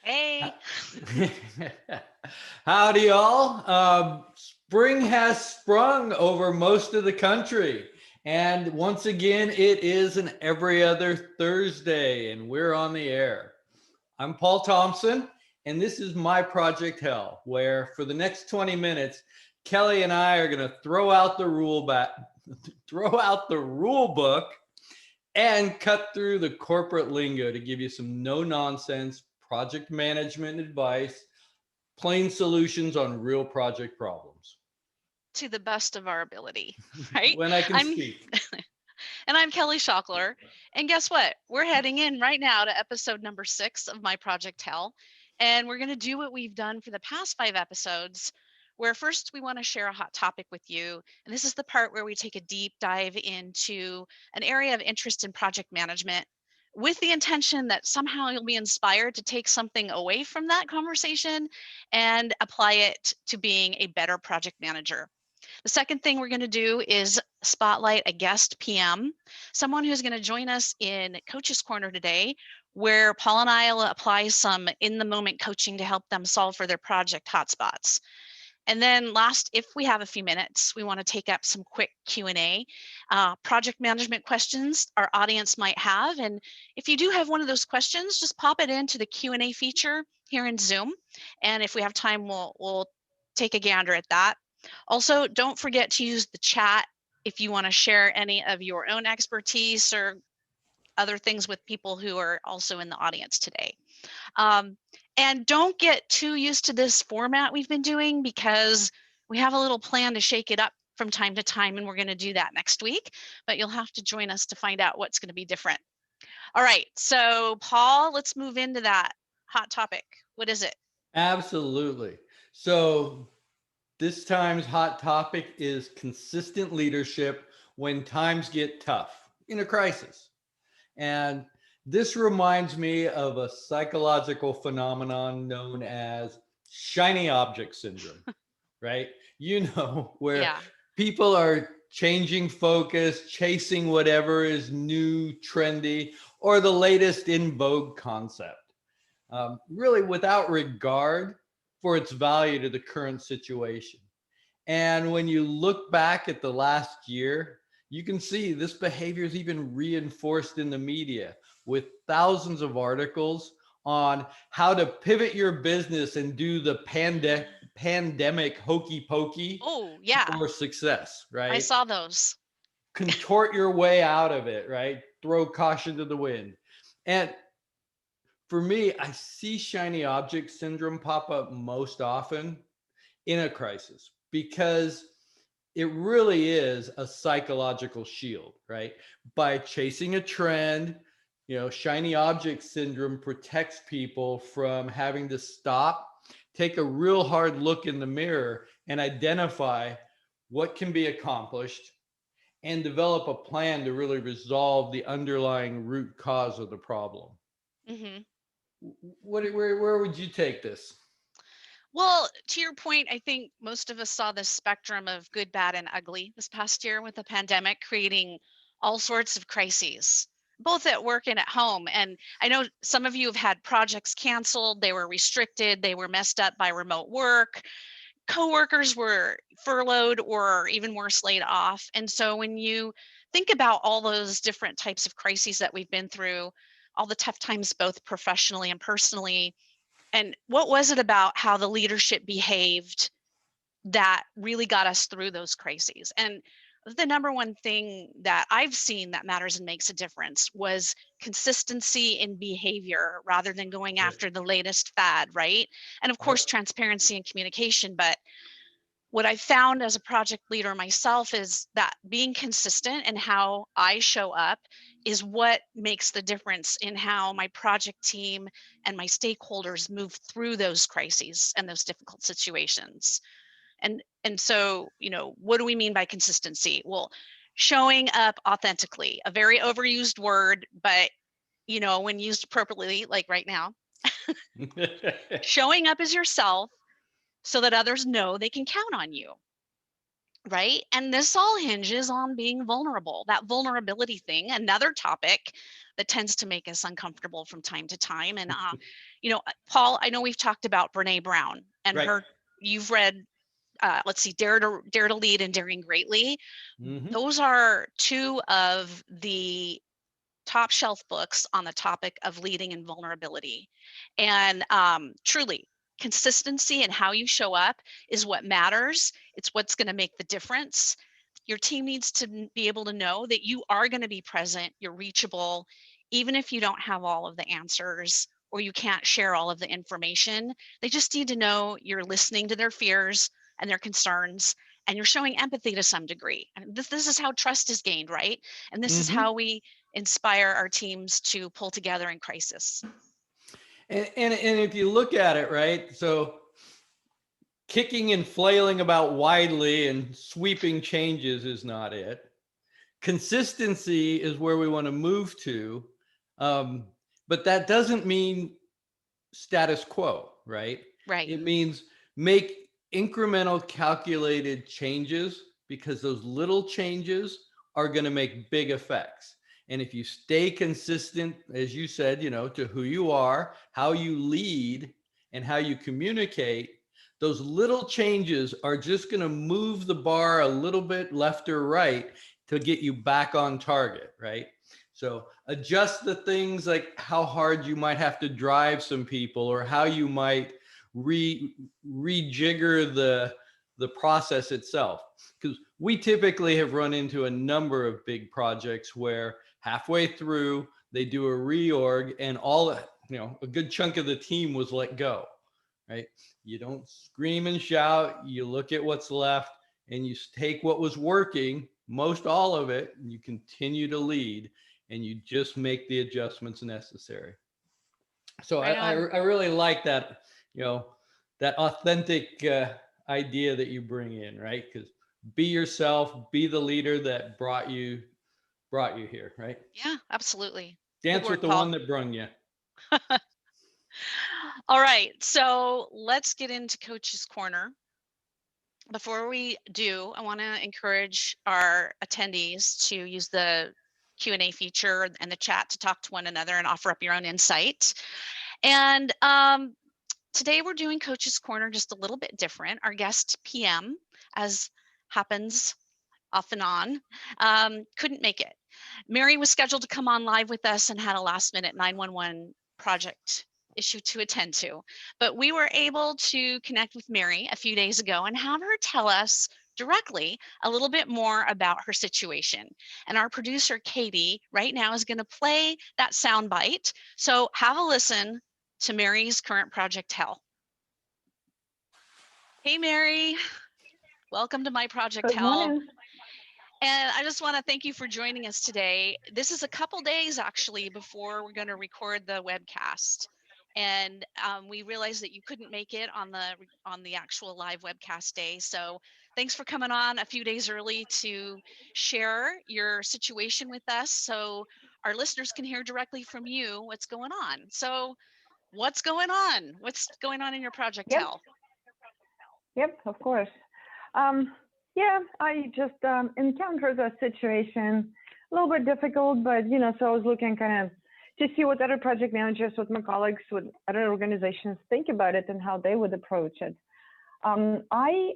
Hey. Howdy, y'all. Spring has sprung over most of the country. And once again, it is an every other Thursday, and we're on the air. I'm Paul Thompson, and this is my Project Hell, where for the next 20 minutes, Kelly and I are going to throw out the rule book and cut through the corporate lingo to give you some no nonsense project management advice, plain solutions on real project problems. To the best of our ability, right? When I can speak. And I'm Kelly Schockler. And guess what? We're heading in right now to episode number 6 of my Project Hell. And we're going to do what we've done for the past 5 episodes, where first we want to share a hot topic with you. And this is the part where we take a deep dive into an area of interest in project management with the intention that somehow you'll be inspired to take something away from that conversation and apply it to being a better project manager. The second thing we're going to do is spotlight a guest PM, someone who's going to join us in Coach's Corner today, where Paul and I will apply some in-the-moment coaching to help them solve for their project hotspots. And then last, if we have a few minutes, we want to take up some quick Q&A, project management questions our audience might have. And if you do have one of those questions, just pop it into the Q&A feature here in Zoom. And if we have time, we'll take a gander at that. Also, don't forget to use the chat if you want to share any of your own expertise or other things with people who are also in the audience today. And don't get too used to this format we've been doing, because we have a little plan to shake it up from time to time, and we're going to do that next week, but you'll have to join us to find out what's going to be different. All right, so Paul, let's move into that hot topic. What is it? Absolutely. So this time's hot topic is consistent leadership when times get tough in a crisis. And this reminds me of a psychological phenomenon known as shiny object syndrome, right? Where people are changing focus, chasing whatever is new, trendy, or the latest in vogue concept, really without regard for its value to the current situation. And when you look back at the last year, you can see this behavior is even reinforced in the media with thousands of articles on how to pivot your business and do the pandemic hokey pokey for success, right? I saw those. Contort your way out of it, right? Throw caution to the wind. And for me, I see shiny object syndrome pop up most often in a crisis, because it really is a psychological shield, right? By chasing a trend, shiny object syndrome protects people from having to stop, take a real hard look in the mirror, and identify what can be accomplished and develop a plan to really resolve the underlying root cause of the problem. Mm-hmm. Where would you take this? Well, to your point, I think most of us saw this spectrum of good, bad, and ugly this past year with the pandemic, creating all sorts of crises, both at work and at home. And I know some of you have had projects canceled, they were restricted, they were messed up by remote work, coworkers were furloughed or even worse, laid off. And so when you think about all those different types of crises that we've been through, all the tough times, both professionally and personally, and what was it about how the leadership behaved that really got us through those crises? And the number one thing that I've seen that matters and makes a difference was consistency in behavior rather than going after the latest fad, right? And of course, transparency and communication. But what I found as a project leader myself is that being consistent in how I show up is what makes the difference in how my project team and my stakeholders move through those crises and those difficult situations. And so, what do we mean by consistency? Well, showing up authentically, a very overused word, but when used appropriately, like right now, showing up as yourself so that others know they can count on you. Right. And this all hinges on being vulnerable. That vulnerability thing, another topic that tends to make us uncomfortable from time to time. And, Paul, I know we've talked about Brene Brown and Right. you've read, let's see, Dare to Lead and Daring Greatly. Mm-hmm. Those are two of the top shelf books on the topic of leading and vulnerability. And truly, consistency and how you show up is what matters. It's what's going to make the difference. Your team needs to be able to know that you are going to be present, you're reachable, even if you don't have all of the answers or you can't share all of the information. They just need to know you're listening to their fears and their concerns, and you're showing empathy to some degree. And this is how trust is gained, right? And this is Mm-hmm. how we inspire our teams to pull together in crisis. And if you look at it, right, so kicking and flailing about widely and sweeping changes is not it. Consistency is where we want to move to. But that doesn't mean status quo, right? Right. It means make incremental calculated changes, because those little changes are going to make big effects. And if you stay consistent, as you said, to who you are, how you lead, and how you communicate, those little changes are just going to move the bar a little bit left or right to get you back on target, right? So adjust the things like how hard you might have to drive some people, or how you might rejigger the process itself. Because we typically have run into a number of big projects where halfway through they do a reorg and a good chunk of the team was let go, right? You don't scream and shout, you look at what's left and you take what was working, most all of it, and you continue to lead, and you just make the adjustments necessary. So Right on. I really like that, that authentic idea that you bring in, right? Because be yourself, be the leader that brought you here, right? Yeah, absolutely. Good Dance with word, the Paul. one that brung you. All right, so let's get into Coach's Corner. Before we do, I want to encourage our attendees to use the Q&A feature and the chat to talk to one another and offer up your own insight. And today we're doing Coach's Corner just a little bit different. Our guest PM, as happens off and on, couldn't make it. Mary was scheduled to come on live with us and had a last minute 911 project issue to attend to. But we were able to connect with Mary a few days ago and have her tell us directly a little bit more about her situation. And our producer, Katie, right now is going to play that sound bite. So have a listen to Mary's current project hell. Hey, Mary. Welcome to My Project Good Hell. morning. And I just want to thank you for joining us today. This is a couple days actually before we're going to record the webcast. And we realized that you couldn't make it on the actual live webcast day. So thanks for coming on a few days early to share your situation with us, so our listeners can hear directly from you what's going on. So what's going on? What's going on in your project, Yep, Hell? yep, of course. Um, yeah, I just encountered a situation a little bit difficult, but so I was looking kind of to see what other project managers, what my colleagues, what other organizations think about it and how they would approach it. I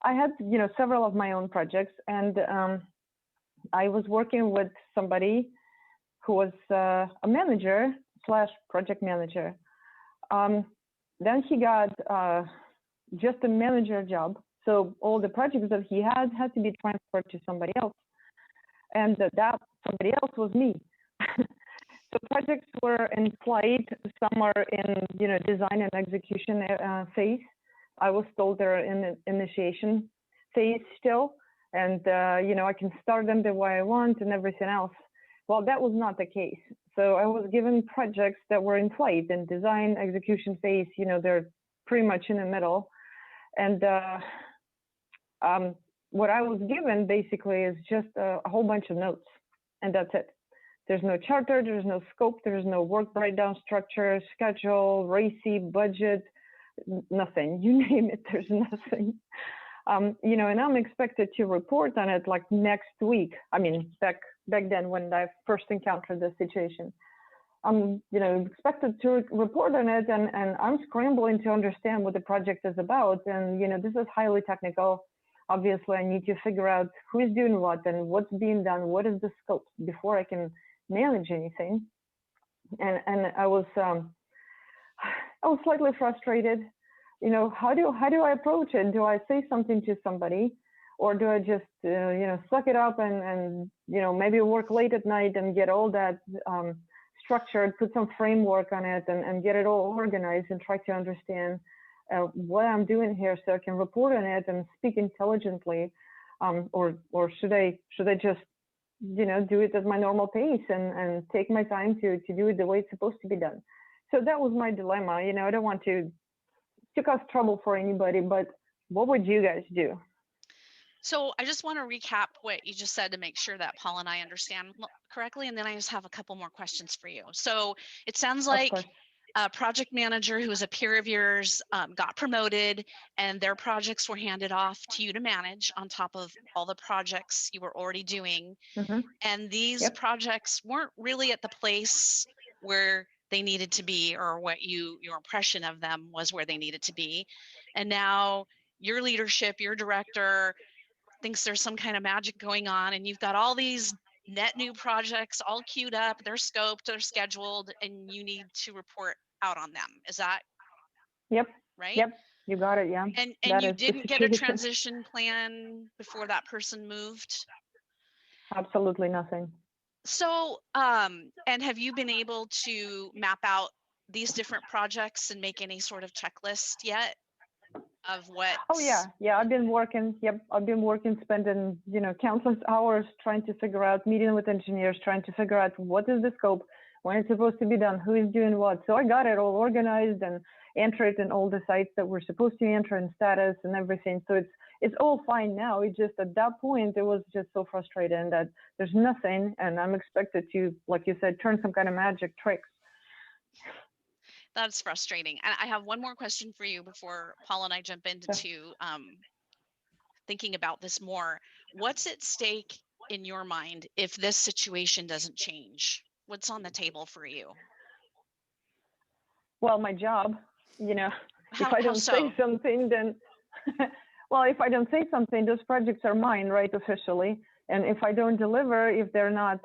had several of my own projects, and I was working with somebody who was a manager slash project manager. Then he got just a manager job. So all the projects that he had to be transferred to somebody else. And that somebody else was me. So projects were in flight, some are in design and execution phase. I was told they're in the initiation phase still, and I can start them the way I want and everything else. Well, that was not the case. So I was given projects that were in flight and design execution phase. They're pretty much in the middle, and what I was given basically is just a whole bunch of notes, and that's it. There's no charter, there's no scope, there's no work breakdown structure, schedule, RACI, budget, nothing. You name it, there's nothing. And I'm expected to report on it like next week. I mean, back then when I first encountered the situation. I'm, expected to report on it, and I'm scrambling to understand what the project is about. And, this is highly technical. Obviously, I need to figure out who is doing what and what's being done, what is the scope before I can manage anything. And I was slightly frustrated. How do I approach it? Do I say something to somebody, or do I just suck it up and maybe work late at night and get all that structured, put some framework on it, and get it all organized and try to understand what I'm doing here so I can report on it and speak intelligently, or should I just do it at my normal pace and take my time to do it the way it's supposed to be done. So that was my dilemma. I don't want to cause trouble for anybody, but what would you guys do? So I just want to recap what you just said to make sure that Paul and I understand correctly, and then I just have a couple more questions for you. So it sounds like a project manager who was a peer of yours got promoted, and their projects were handed off to you to manage on top of all the projects you were already doing. Mm-hmm. And these projects weren't really at the place where they needed to be, or what your impression of them was where they needed to be. And now your leadership, your director, thinks there's some kind of magic going on, and you've got all these net new projects all queued up, they're scoped, they're scheduled, and you need to report out on them. Is that right? Yep, you got it. Yeah. And you didn't get a transition plan before that person moved? Absolutely nothing. So and have you been able to map out these different projects and make any sort of checklist yet of what? Oh yeah, I've been working, spending countless hours trying to figure out, meeting with engineers, trying to figure out what is the scope, when it's supposed to be done, who is doing what. So I got it all organized and entered in all the sites that we're supposed to enter in status and everything. So it's all fine now. It just, at that point, it was just so frustrating that there's nothing, and I'm expected to, like you said, turn some kind of magic tricks. That's frustrating. And I have one more question for you before Paul and I jump into thinking about this more. What's at stake in your mind if this situation doesn't change? What's on the table for you? Well, my job, if I don't say something, then, well, if I don't say something, those projects are mine, right, officially. And if I don't deliver, if they're not,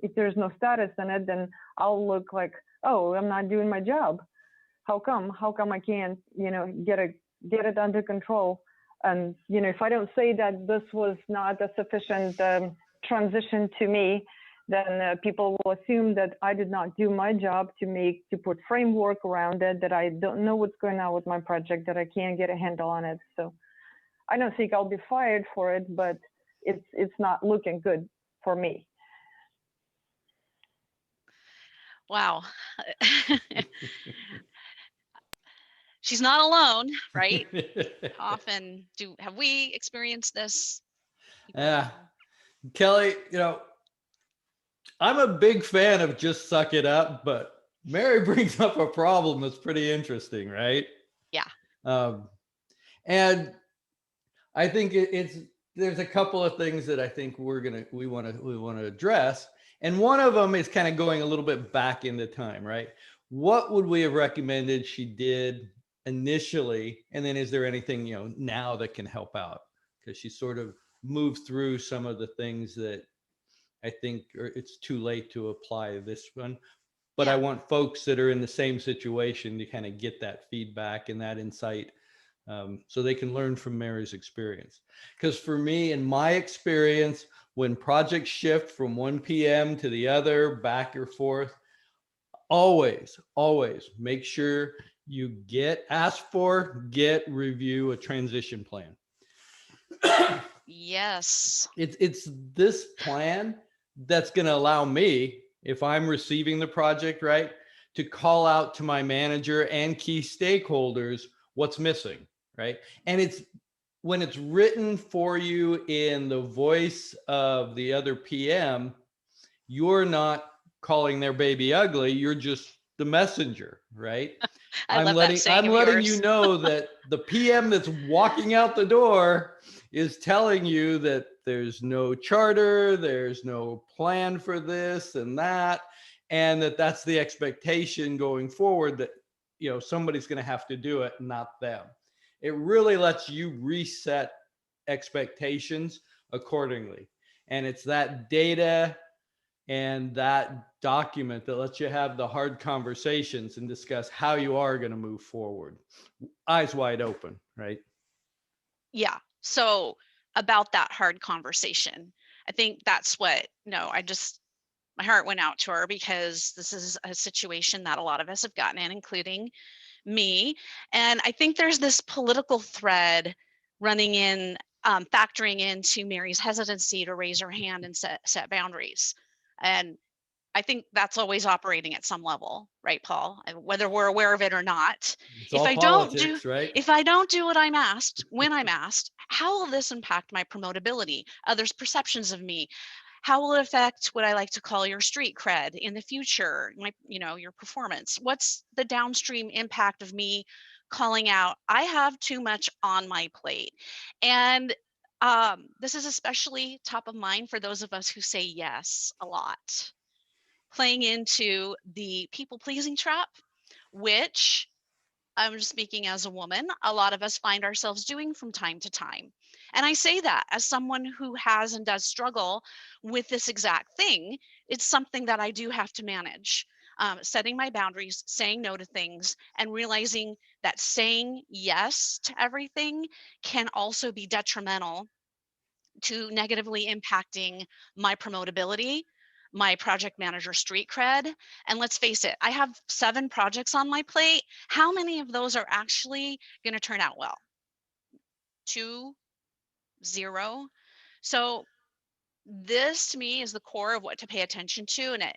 if there's no status in it, then I'll look like, oh, I'm not doing my job. How come I can't, get it under control? And, if I don't say that this was not a sufficient transition to me, then people will assume that I did not do my job to put framework around it, that I don't know what's going on with my project, that I can't get a handle on it. So I don't think I'll be fired for it, but it's not looking good for me. Wow. She's not alone, right? Often have we experienced this? Yeah. Kelly, I'm a big fan of just suck it up, but Mary brings up a problem that's pretty interesting, right? Yeah. And I think there's a couple of things that I think we want to address. And one of them is kind of going a little bit back into time, right? What would we have recommended she did initially? And then is there anything, now that can help out? Because she sort of moved through some of the things that I think it's too late to apply this one. But I want folks that are in the same situation to kind of get that feedback and that insight, so they can learn from Mary's experience. Because for me, in my experience, when projects shift from 1 p.m. to the other, back or forth, always make sure You ask for, review a transition plan. Yes. It's this plan that's going to allow me, if I'm receiving the project, right, to call out to my manager and key stakeholders what's missing, right? And it's when it's written for you in the voice of the other PM, you're not calling their baby ugly, you're just the messenger, right? I love that saying I'm of letting you yours. know that the PM that's walking out the door is telling you that there's no charter, there's no plan for this and that, and that's the expectation going forward, that somebody's going to have to do it, not them. It really lets you reset expectations accordingly. And it's that data and that document that lets you have the hard conversations and discuss how you are going to move forward. Eyes wide open, right? Yeah. So about that hard conversation, I think that's what, no, my heart went out to her, because this is a situation that a lot of us have gotten in, including me. And I think there's this political thread running in, factoring into Mary's hesitancy to raise her hand and set boundaries. And I think that's always operating at some level, right, Paul? Whether we're aware of it or not. It's If all I don't do politics, right? if I don't do what I'm asked, when I'm asked, how will this impact my promotability, others' perceptions of me? How will it affect what I like to call your street cred in the future, your performance? What's the downstream impact of me calling out, I have too much on my plate? And this is especially top of mind for those of us who say yes a lot, playing into the people pleasing trap, which I'm just speaking as a woman, a lot of us find ourselves doing from time to time. And I say that as someone who has and does struggle with this exact thing. It's something that I do have to manage. Setting my boundaries, saying no to things, and realizing that saying yes to everything can also be detrimental to negatively impacting my promotability, my project manager street cred. And let's face it, I have 7 projects on my plate. How many of those are actually going to turn out well? 2, 0. So this to me is the core of what to pay attention to, and it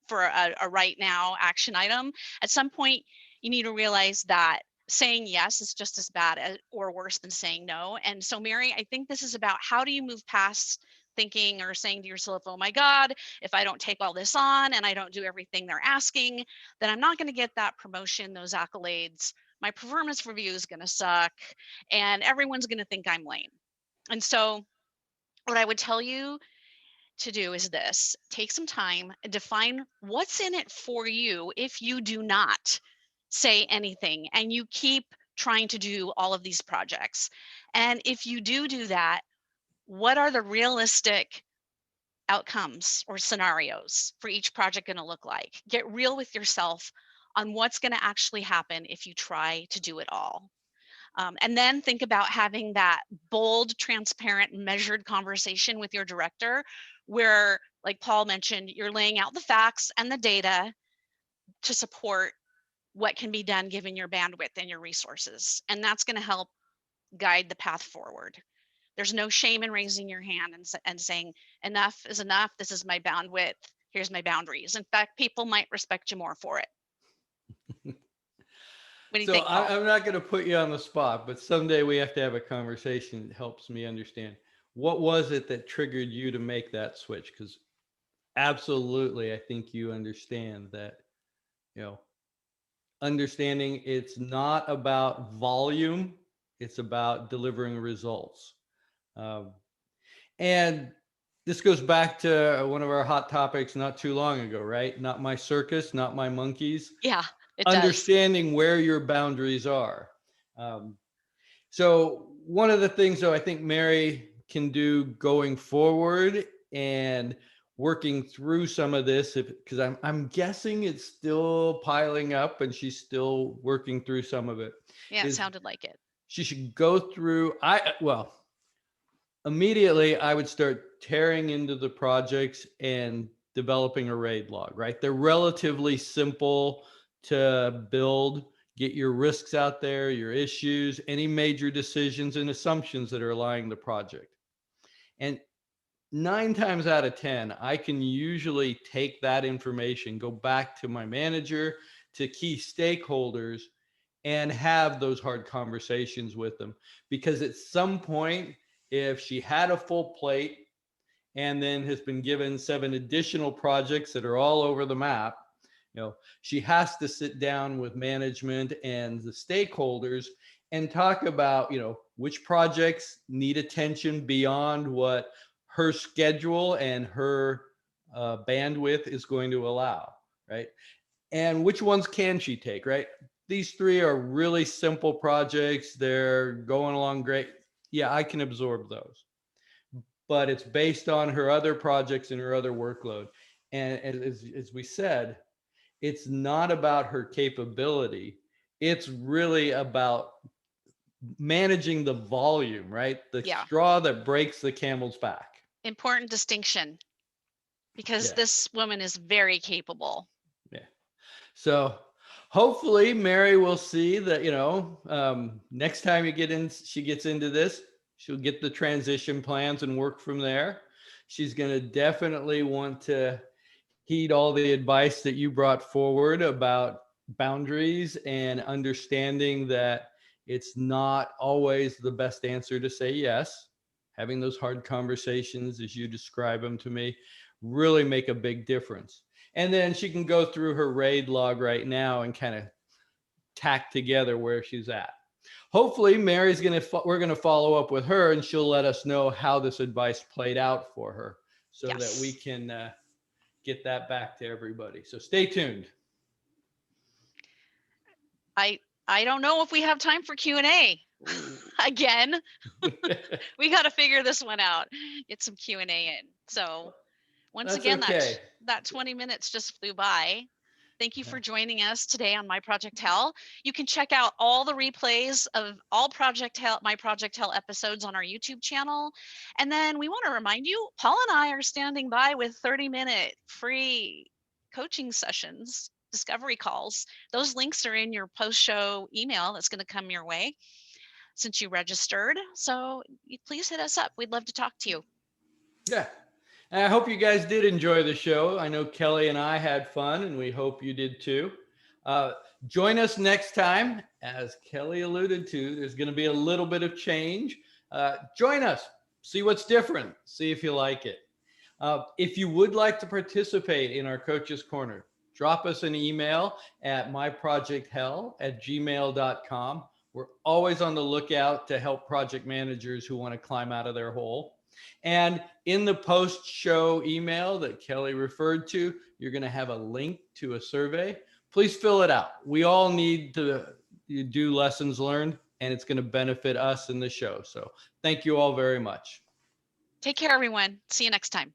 for a right now action item. At some point, you need to realize that saying yes is just as bad as, or worse than saying no. And so, Mary, I think this is about, how do you move past thinking or saying to yourself, oh my God, if I don't take all this on and I don't do everything they're asking, then I'm not going to get that promotion, those accolades. My performance review is going to suck, and everyone's going to think I'm lame. And so what I would tell you to do is this: take some time and define what's in it for you if you do not say anything and you keep trying to do all of these projects. And if you do that, what are the realistic outcomes or scenarios for each project going to look like? Get real with yourself on what's going to actually happen if you try to do it all. And then think about having that bold, transparent, measured conversation with your director where, like Paul mentioned, you're laying out the facts and the data to support what can be done given your bandwidth and your resources. And that's going to help guide the path forward. There's no shame in raising your hand and saying, enough is enough. This is my bandwidth. Here's my boundaries. In fact, people might respect you more for it. What do you So think, Paul? I'm not going to put you on the spot, but someday we have to have a conversation that helps me understand what was it that triggered you to make that switch? Because absolutely, I think you understand that, you know, understanding it's not about volume, it's about delivering results. Um, and this goes back to one of our hot topics not too long ago, right? Not my circus, not my monkeys. Yeah, it does. Understanding where your boundaries are. Um, so one of the things, though, I think Mary can do going forward and working through some of this, because I'm guessing it's still piling up and she's still working through some of it, Yeah, it is sounded like it. she should go through. Immediately I would start tearing into the projects and developing a RAID log, right? They're relatively simple to build. get your risks out there, your issues, any major decisions and assumptions that are underlying the project. And 9 times out of 10, I can usually take that information, go back to my manager, to key stakeholders, and have those hard conversations with them. Because at some point, if she had a full plate and then has been given 7 additional projects that are all over the map, she has to sit down with management and the stakeholders and talk about, which projects need attention beyond what her schedule and her bandwidth is going to allow, right? And which ones can she take, right? These 3 are really simple projects. They're going along great. Yeah, I can absorb those. But it's based on her other projects and her other workload. And as we said, it's not about her capability. It's really about managing the volume, right? The Yeah. straw that breaks the camel's back. Important distinction, because this woman is very capable. Yeah. So hopefully Mary will see that, next time she gets into this, she'll get the transition plans and work from there. She's going to definitely want to heed all the advice that you brought forward about boundaries and understanding that it's not always the best answer to say yes. Having those hard conversations, as you describe them to me, really make a big difference. And then she can go through her RAID log right now and kind of tack together where she's at. Hopefully, we're going to follow up with her, and she'll let us know how this advice played out for her, so that we can get that back to everybody. So stay tuned. I don't know if we have time for Q&A again. We got to figure this one out. Get some Q&A in. So once again, that 20 minutes just flew by. Thank you for joining us today on My Project Hell. You can check out all the replays of all My Project Hell episodes on our YouTube channel. And then we want to remind you, Paul and I are standing by with 30-minute free coaching sessions, discovery calls. Those links are in your post-show email that's going to come your way since you registered. So please hit us up. We'd love to talk to you. Yeah. And I hope you guys did enjoy the show. I know Kelly and I had fun, and we hope you did too. Join us next time. As Kelly alluded to, there's going to be a little bit of change. Join us. See what's different. See if you like it. If you would like to participate in our Coach's Corner, drop us an email at myprojecthell@gmail.com. We're always on the lookout to help project managers who want to climb out of their hole. And in the post-show email that Kelly referred to, you're going to have a link to a survey. Please fill it out. We all need to do lessons learned, and it's going to benefit us in the show. So thank you all very much. Take care, everyone. See you next time.